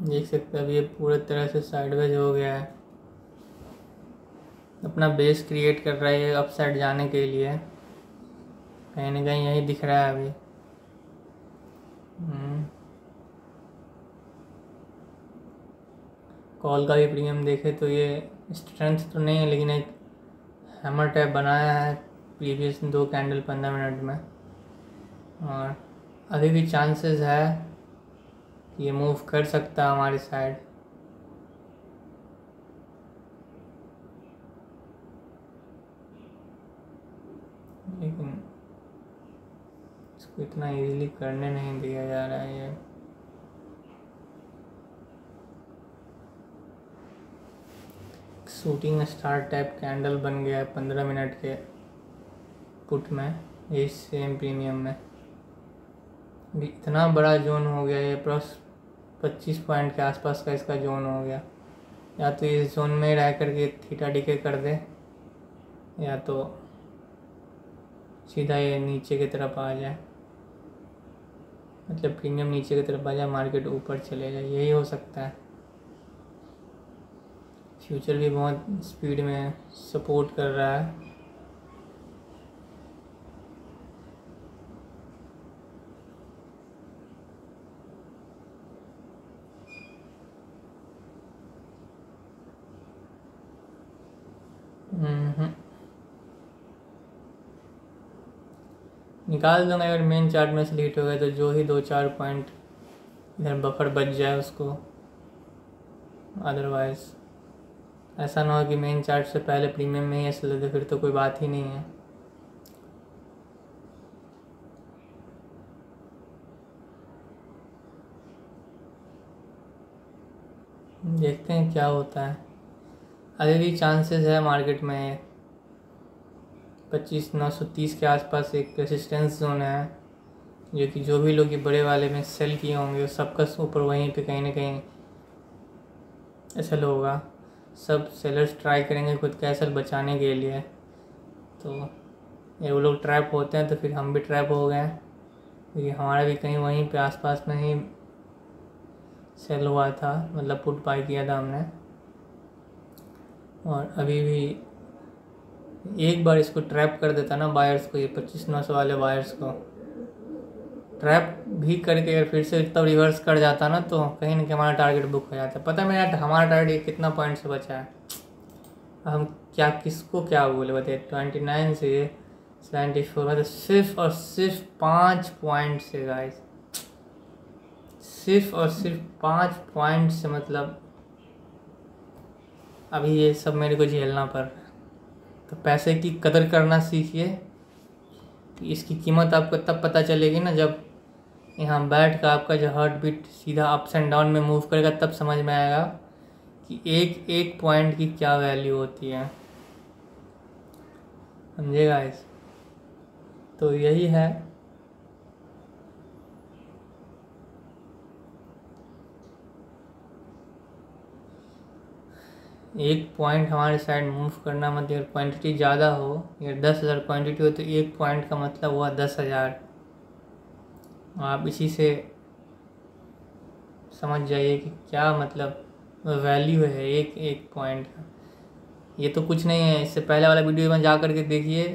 देख सकते हैं अब ये पूरे तरह से साइडवेज हो गया है, अपना बेस क्रिएट कर रहा है ये अपसाइड जाने के लिए, कहीं ना कहीं यही दिख रहा है अभी। कॉल का भी प्रीमियम देखे तो ये स्ट्रेंथ तो नहीं है, लेकिन एक हैमर टाइप बनाया है प्रीवियस 2 कैंडल 15 मिनट में, और अभी भी चांसेस है कि ये मूव कर सकता है हमारी साइड। लेकिन इसको इतना इजीली करने नहीं दिया जा रहा है। ये शूटिंग स्टार टाइप कैंडल बन गया है 15 मिनट के पुट में, यही सेम प्रीमियम में भी इतना बड़ा जोन हो गया। ये प्लस 25 पॉइंट के आसपास का इसका जोन हो गया। या तो इस जोन में रह करके थीटा डिके कर दे, या तो सीधा ये नीचे की तरफ आ जाए, मतलब प्रीमियम नीचे की तरफ आ जाए, मार्केट ऊपर चले जाए, यही हो सकता है। फ्यूचर भी बहुत स्पीड में सपोर्ट कर रहा है। निकाल दूंगा अगर मेन चार्ट में से हिट हो गया तो, जो ही 2-4 पॉइंट इधर बफर बच जाए उसको। अदरवाइज ऐसा ना हो कि मेन चार्ट से पहले प्रीमियम में ही ऐसे ले दे, फिर तो कोई बात ही नहीं है। देखते हैं क्या होता है। अभी भी चांसेस है मार्केट में 25,930 के आसपास एक रेसिस्टेंस जोन है, जो कि जो भी लोग बड़े वाले में सेल किए होंगे सबका ऊपर वहीं पे कहीं ना कहीं एसएल होगा। सब सेलर्स ट्राई करेंगे खुद का एसएल बचाने के लिए, तो ये वो लोग ट्रैप होते हैं तो फिर हम भी ट्रैप हो गए, क्योंकि हमारा भी कहीं वहीं पे आसपास में ही सेल हुआ था, मतलब पुट बाई किया था हमने। और अभी भी एक बार इसको ट्रैप कर देता ना बायर्स को, ये 25,900 वाले बायर्स को ट्रैप भी करके अगर फिर से तब रिवर्स कर जाता ना, तो कहीं ना कहीं हमारा टारगेट बुक हो जाता। पता है मेरा हमारा टारगेट कितना पॉइंट से बचा है? हम क्या किसको क्या बोले बताइए। 29 से 74, मतलब सिर्फ और सिर्फ 5 पॉइंट से गाइस, सिर्फ और सिर्फ 5 पॉइंट से। मतलब अभी ये सब मेरे को झेलना पड़ रहा है। तो पैसे की कदर करना सीखिए। इसकी कीमत आपको तब पता चलेगी ना, जब यहाँ बैठ कर आपका जो हार्ट बीट सीधा अप्स एंड डाउन में मूव करेगा, तब समझ में आएगा कि एक एक पॉइंट की क्या वैल्यू होती है। समझेगा इस? तो यही है। एक पॉइंट हमारे साइड मूव करना, मतलब अगर क्वांटिटी ज़्यादा हो, अगर 10,000 क्वांटिटी हो, तो एक पॉइंट का मतलब हुआ 10,000। आप इसी से समझ जाइए कि क्या मतलब वैल्यू है एक एक पॉइंट का। ये तो कुछ नहीं है। इससे पहले वाला वीडियो में जा कर के देखिए,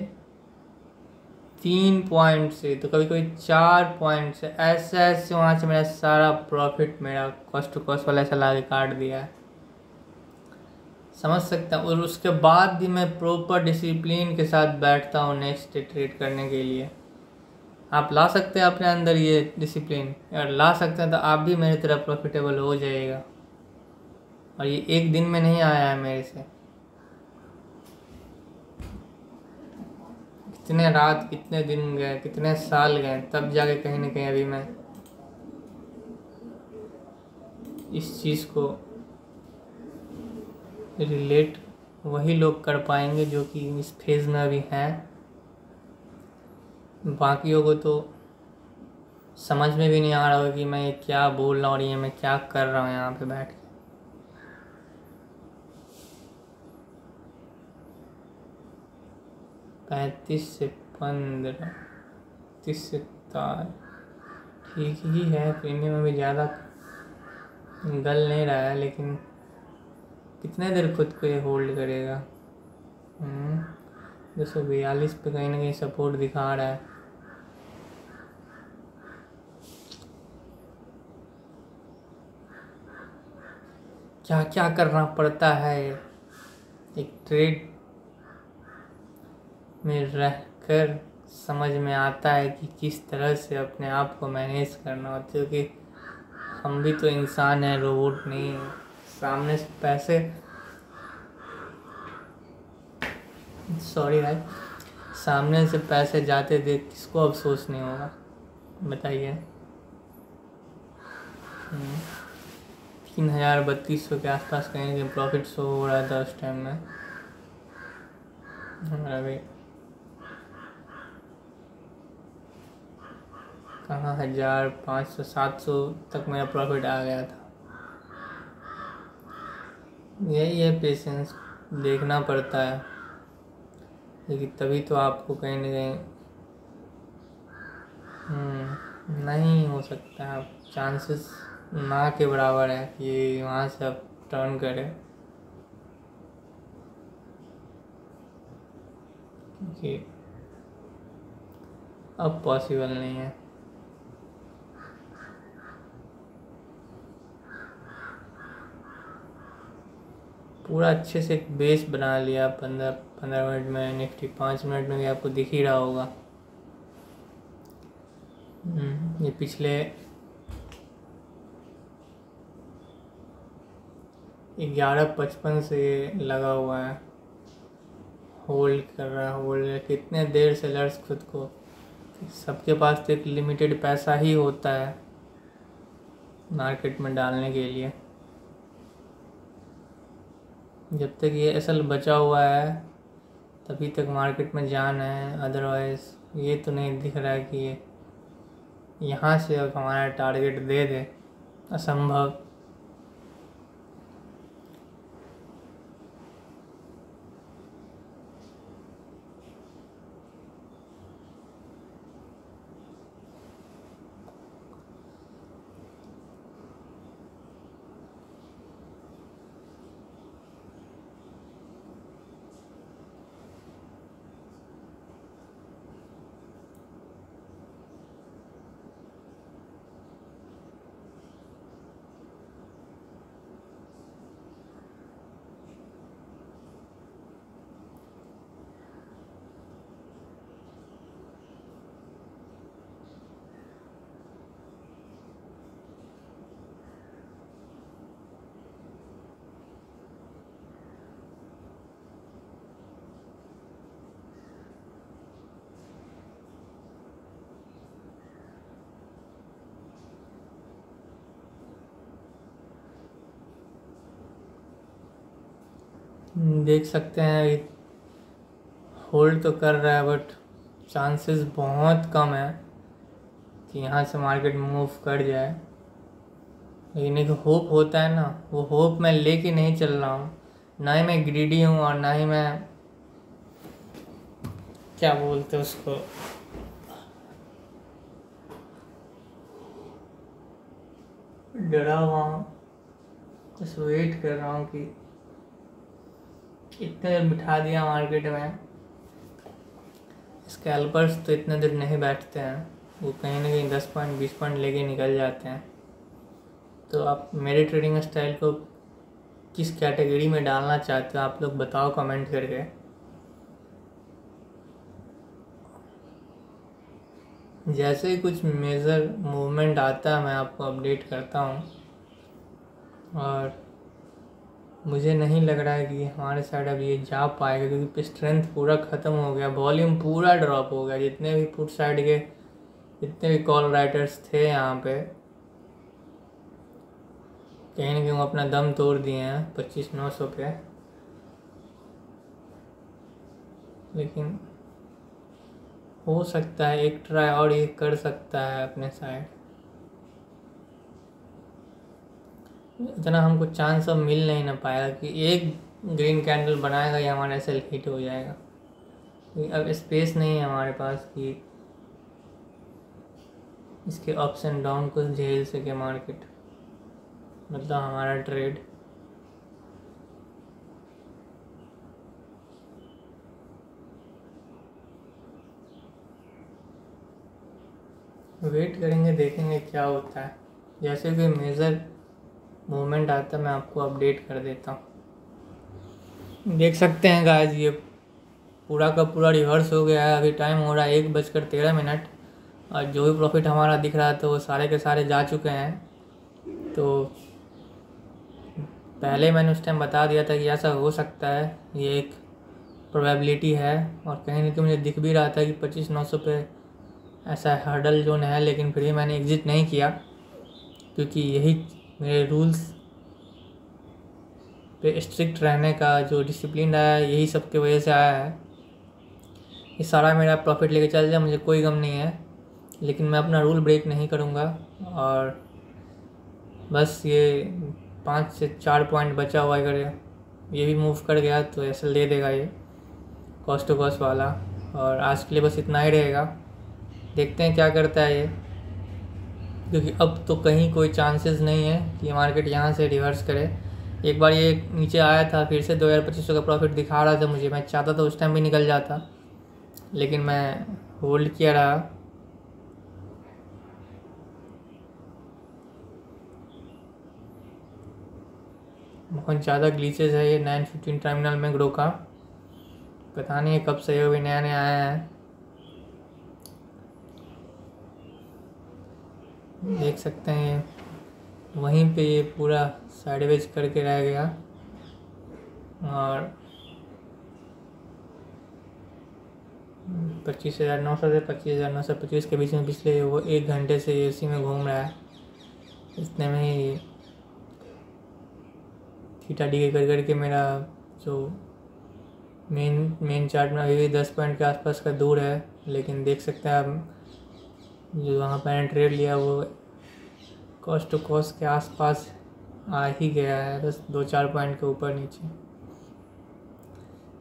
3 पॉइंट से, तो कभी कभी 4 पॉइंट से, ऐसे ऐसे वहाँ से मेरा सारा प्रॉफिट, मेरा कॉस्ट टू कॉस्ट वाला ऐसा ला के काट दिया है। समझ सकता हूँ। और उसके बाद भी मैं प्रॉपर डिसिप्लिन के साथ बैठता हूँ नेक्स्ट डे ट्रेड करने के लिए। आप ला सकते हैं अपने अंदर ये डिसिप्लिन, अगर ला सकते हैं तो आप भी मेरी तरह प्रॉफिटेबल हो जाएगा। और ये एक दिन में नहीं आया है मेरे से, कितने रात कितने दिन गए, कितने साल गए, तब जाके कहीं ना कहीं अभी मैं इस चीज़ को रिलेट वही लोग कर पाएंगे जो कि इस फेज़ में अभी हैं। बाकियों को तो समझ में भी नहीं आ रहा होगा कि मैं ये क्या बोल रहा हूँ और ये मैं क्या कर रहा हूँ यहाँ पे बैठ के। पैंतीस से 15, 30 से 4 ठीक ही है। प्रीमियम अभी ज़्यादा गल नहीं रहा है, लेकिन कितने देर खुद को ये होल्ड करेगा। 242 पे कहीं ना कहीं सपोर्ट दिखा रहा है। क्या क्या करना पड़ता है एक ट्रेड में रहकर, समझ में आता है कि किस तरह से अपने आप को मैनेज करना होता है। क्योंकि हम भी तो इंसान हैं, रोबोट नहीं है। सामने से पैसे, सॉरी भाई, सामने से पैसे जाते देख किसको अफसोस नहीं होगा बताइए। 3,032 के आसपास कहीं ना प्रॉफिट शो हो रहा था उस टाइम में। अभी कहाँ 1,500 700 तक मेरा प्रॉफिट आ गया था। यही है, पेशेंस देखना पड़ता है, लेकिन तभी तो आपको कहीं ना कहीं नहीं हो सकता है। चांसेस ना के बराबर है कि वहाँ से आप टर्न करें, क्योंकि अब पॉसिबल नहीं है। पूरा अच्छे से एक बेस बना लिया 15 मिनट में। निफ्टी 5 मिनट में भी आपको दिख ही रहा होगा। ये पिछले 11:55 से लगा हुआ है, होल्ड कर रहा है। होल्ड कितने देर सेलर्स खुद को, सबके पास तो एक लिमिटेड पैसा ही होता है मार्केट में डालने के लिए। जब तक ये असल बचा हुआ है तभी तक मार्केट में जान है। अदरवाइज ये तो नहीं दिख रहा है कि ये यहाँ से अब हमारा टारगेट दे दे, असंभव। देख सकते हैं होल्ड तो कर रहा है, बट चांसेस बहुत कम है कि यहाँ से मार्केट मूव कर जाए। लेकिन एक होप होता है ना, वो होप मैं लेके नहीं चल रहा हूँ। ना ही मैं ग्रीडी हूँ और ना ही मैं क्या बोलते उसको, डरा हुआ हूँ। बस वेट कर रहा हूँ कि इतने देर बिठा दिया मार्केट में। स्कैल्पर्स तो इतने देर नहीं बैठते हैं, वो कहीं ना कहीं 10 पॉइंट 20 पॉइंट लेके निकल जाते हैं। तो आप मेरे ट्रेडिंग स्टाइल को किस कैटेगरी में डालना चाहते हो आप लोग बताओ कमेंट करके। जैसे ही कुछ मेजर मूवमेंट आता है मैं आपको अपडेट करता हूँ। और मुझे नहीं लग रहा है कि हमारे साइड अब ये जा पाएगा, क्योंकि स्ट्रेंथ पूरा ख़त्म हो गया, वॉल्यूम पूरा ड्रॉप हो गया। जितने भी पुट साइड के जितने भी कॉल राइटर्स थे यहाँ पे, कहीं ना कहीं वो अपना दम तोड़ दिए हैं 25,900 पे। लेकिन हो सकता है एक ट्राई और ये कर सकता है अपने साइड। इतना हमको चांस अब मिल नहीं ना पाएगा कि एक ग्रीन कैंडल बनाएगा या हमारा सेल हिट हो जाएगा। अब स्पेस नहीं है हमारे पास कि इसके अप्स एंड डाउन को झेल सके मार्केट, मतलब हमारा ट्रेड। वेट करेंगे, देखेंगे क्या होता है। जैसे कोई मेजर मूवमेंट आता है मैं आपको अपडेट कर देता हूँ। देख सकते हैं गाइस, ये पूरा का पूरा रिवर्स हो गया है। अभी टाइम हो रहा है 1:13 और जो भी प्रॉफिट हमारा दिख रहा था तो वो सारे के सारे जा चुके हैं। तो पहले मैंने उस टाइम बता दिया था कि ऐसा हो सकता है, ये एक प्रोबेबिलिटी है। और कहीं ना कहीं मुझे दिख भी रहा था कि 25,900 पे ऐसा हर्डल जोन है, लेकिन फिर भी मैंने एग्ज़िट नहीं किया, क्योंकि यही मेरे रूल्स पे स्ट्रिक्ट रहने का जो डिसिप्लिन आया है, यही सब की वजह से आया है। ये सारा मेरा प्रॉफिट लेके चल जाए मुझे कोई गम नहीं है, लेकिन मैं अपना रूल ब्रेक नहीं करूँगा। और बस ये 5 से 4 पॉइंट बचा हुआ, अगर ये भी मूव कर गया तो ऐसे ले देगा ये कॉस्ट टू कॉस्ट वाला। और आज के लिए बस इतना ही रहेगा, देखते हैं क्या करता है ये, क्योंकि अब तो कहीं कोई चांसेस नहीं है कि मार्केट यहाँ से रिवर्स करे। एक बार ये नीचे आया था, फिर से 2,2500 का प्रॉफिट दिखा रहा था मुझे। मैं चाहता था उस टाइम भी निकल जाता, लेकिन मैं होल्ड किया रहा। बहुत ज़्यादा ग्लिचेस है ये 9:15 टर्मिनल में ग्रो का, पता नहीं कब से ये भी नया नया आया है। देख सकते हैं वहीं पे ये पूरा साइडवेज करके रह गया। और 25,900 से 25,925 के बीच में पिछले वो 1 घंटे से ये उसी में घूम रहा है। इतने में ही थीटा डी कर करके मेरा जो मेन चार्ट में अभी भी 10 पॉइंट के आसपास का दूर है। लेकिन देख सकते हैं आप, जो वहाँ पर मैंने ट्रेड लिया वो कॉस्ट टू कॉस्ट के आसपास आ ही गया है, बस 2-4 पॉइंट के ऊपर नीचे।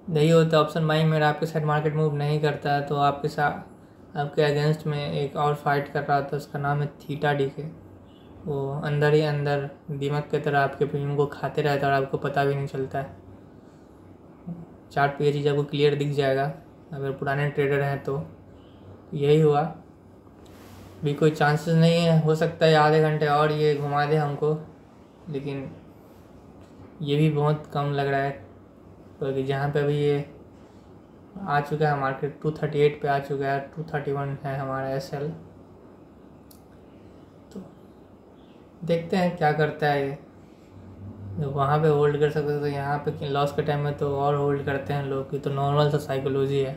नहीं होता ऑप्शन बाइंग मेरा आपके साइड मार्केट मूव नहीं करता है, तो आपके साथ आपके अगेंस्ट में एक और फाइट कर रहा था, उसका नाम है थीटा डी के। वो अंदर ही अंदर दीमक की तरह आपके प्रीमियम को खाते रहता है और आपको पता भी नहीं चलता है। चार्ट पे ये चीज़ आपको क्लियर दिख जाएगा अगर पुराने ट्रेडर हैं तो। यही हुआ, भी कोई चांसेस नहीं है, हो सकता है आधे घंटे और ये घुमा दे हमको, लेकिन ये भी बहुत कम लग रहा है, क्योंकि जहाँ पे अभी ये आ चुका है मार्केट 238 पे आ चुका है, 231 है हमारा एसएल। तो देखते हैं क्या करता है ये। वहाँ पे होल्ड कर सकते तो यहाँ पे लॉस के टाइम में तो और होल्ड करते हैं लोग, की तो नॉर्मल सा साइकोलॉजी है।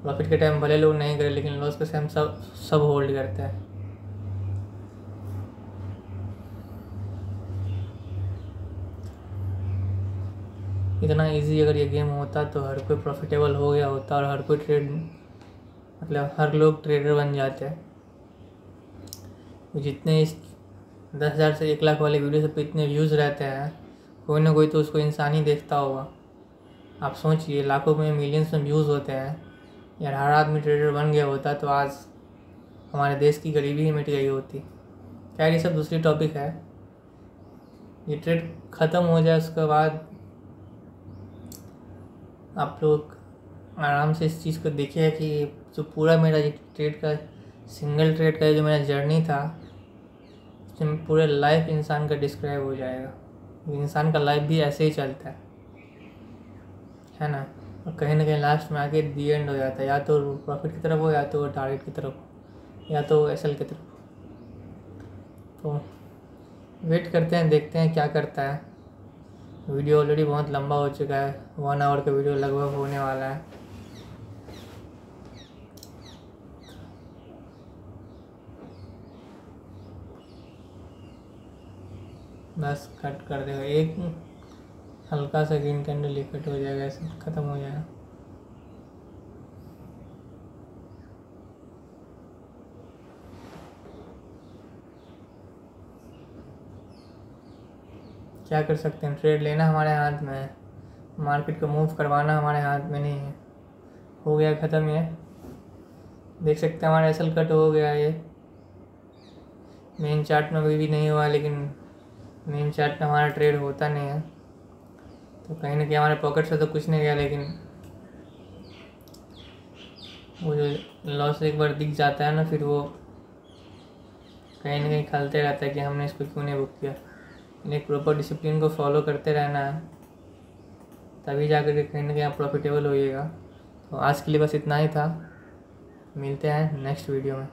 प्रॉफिट के टाइम भले लोग नहीं करें, लेकिन लॉस के टाइम सब होल्ड करते हैं। इतना इजी अगर ये गेम होता तो हर कोई प्रॉफिटेबल हो गया होता और हर कोई ट्रेड मतलब हर लोग ट्रेडर बन जाते हैं। जितने इस 10,000 से 1 लाख वाले वीडियो पे इतने व्यूज़ रहते हैं, कोई ना कोई तो उसको इंसान ही देखता होगा। आप सोचिए, लाखों में मिलियंस में व्यूज़ होते हैं। यार हर आदमी ट्रेडर बन गया होता तो आज हमारे देश की गरीबी ही मिट गई होती। खैर ये सब दूसरी टॉपिक है। ये ट्रेड ख़त्म हो जाए उसके बाद आप लोग आराम से इस चीज़ को देखिए कि जो पूरा मेरा ये ट्रेड का सिंगल ट्रेड का जो मेरा जर्नी था, उसमें पूरे लाइफ इंसान का डिस्क्राइब हो जाएगा। इंसान का लाइफ भी ऐसे ही चलता है ना। और कहीं ना कहीं लास्ट में आके दी एंड हो जाता है, या तो प्रॉफिट की तरफ हो या तो टारगेट की तरफ हो या तो एसएल की तरफ। तो वेट करते हैं, देखते हैं क्या करता है। वीडियो ऑलरेडी बहुत लंबा हो चुका है, 1 आवर का वीडियो लगभग होने वाला है। बस कट कर देगा, एक हल्का सा ग्रीन कैंडल ही कट हो जाएगा, ऐसे ख़त्म हो जाएगा। क्या कर सकते हैं, ट्रेड लेना हमारे हाथ में है, मार्केट को मूव करवाना हमारे हाथ में नहीं है। हो गया ख़त्म। ये देख सकते हैं हमारा एसएल कट हो गया। ये मेन चार्ट में अभी भी नहीं हुआ, लेकिन मेन चार्ट में हमारा ट्रेड होता नहीं है, तो कहीं ना कहीं हमारे पॉकेट से तो कुछ नहीं गया, लेकिन वो जो लॉस एक बार दिख जाता है ना, फिर वो कहीं ना कहीं खलते रहता है कि हमने इसको क्यों नहीं बुक किया। एक प्रॉपर डिसिप्लिन को फॉलो करते रहना है, तभी जाकर के कहीं ना कहीं आप प्रॉफिटेबल होइएगा। तो आज के लिए बस इतना ही था, मिलते हैं नेक्स्ट वीडियो में।